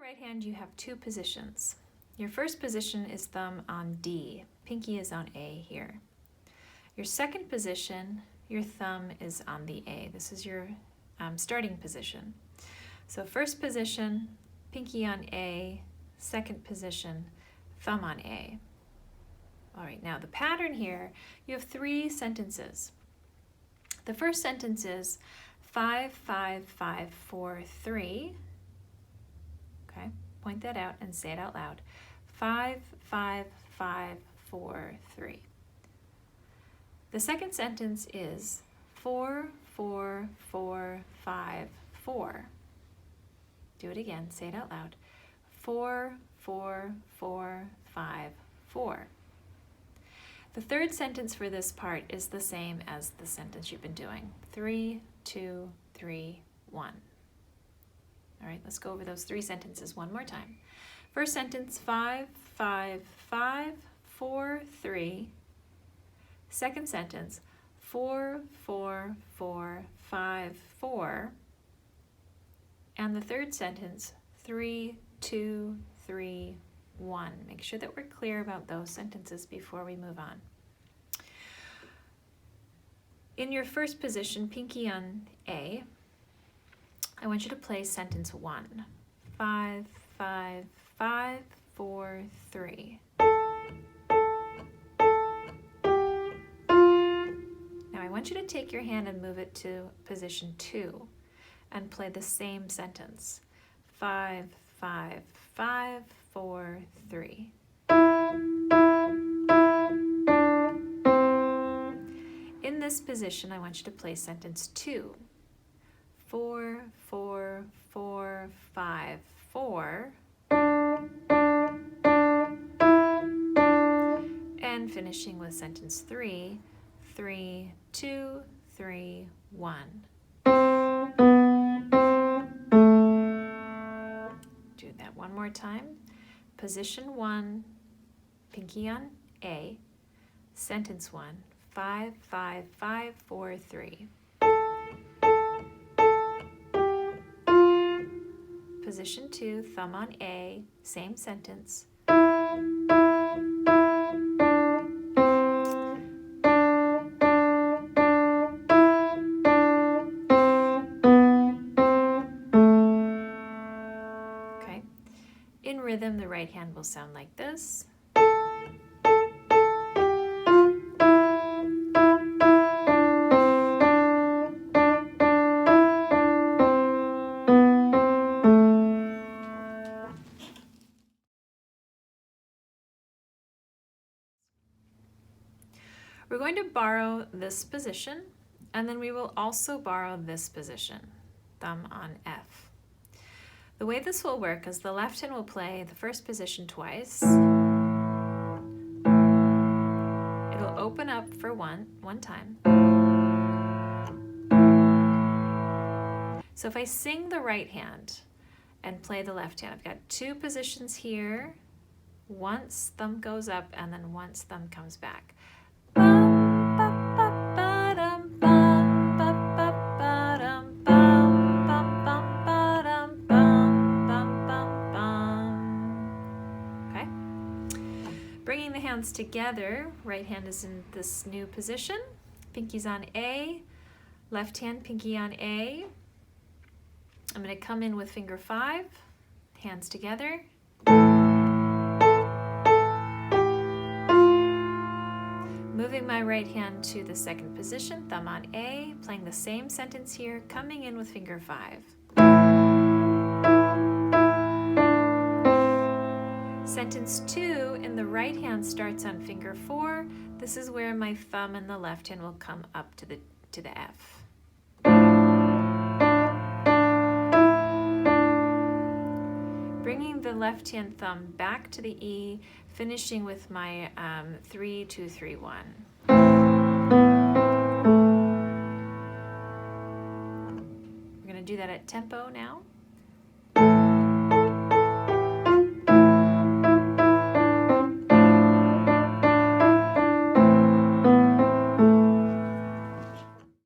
right hand, you have two positions. Your first position is thumb on D. Pinky is on A here. Your second position, your thumb is on the A. This is your starting position. So first position, pinky on A. Second position, thumb on A. All right, now the pattern here, you have three sentences. The first sentence is 5, 5, 5, 4, 3. Okay, point that out and say it out loud. 5, 5, 5, 4, 3. The second sentence is 4, 4, 4, 5, 4. Do it again, say it out loud. 4, 4, 4, 5, 4. The third sentence for this part is the same as the sentence you've been doing. 3, 2, 3, 1. All right, let's go over those three sentences one more time. First sentence, 5, 5, 5, 4, 3. Second sentence, 4, 4, 4, 5, 4. And the third sentence, 3, 2, 3, 1. Make sure that we're clear about those sentences before we move on. In your first position, pinky on A, I want you to play sentence 1. 5, 5, 5, 4, 3. Now I want you to take your hand and move it to position 2 and play the same sentence. 5, 5, 5, 4, 3. In this position, I want you to play sentence 2. 4, 4, 4, 5, 4. And finishing with sentence 3, 3, 2, 3, 1. Do that one more time. Position 1, pinky on A, sentence 1, 5, 5, 5, 4, 3. Position 2, thumb on A, same sentence. Okay. In rhythm, the right hand will sound like this. We're going to borrow this position, and then we will also borrow this position, thumb on F. The way this will work is the left hand will play the first position twice. It'll open up for one time. So if I sing the right hand and play the left hand, I've got two positions here. Once thumb goes up and then once thumb comes back. Okay. Bringing the hands together, right hand is in this new position. Pinky's on A, left hand pinky on A. I'm going to come in with finger 5, hands together. Moving my right hand to the second position, thumb on A, playing the same sentence here, coming in with finger 5. Sentence 2 in the right hand starts on finger 4. This is where my thumb in the left hand will come up to the F. Bringing the left hand thumb back to the E, finishing with my 3, 2, 3, 1. We're going to do that at tempo now.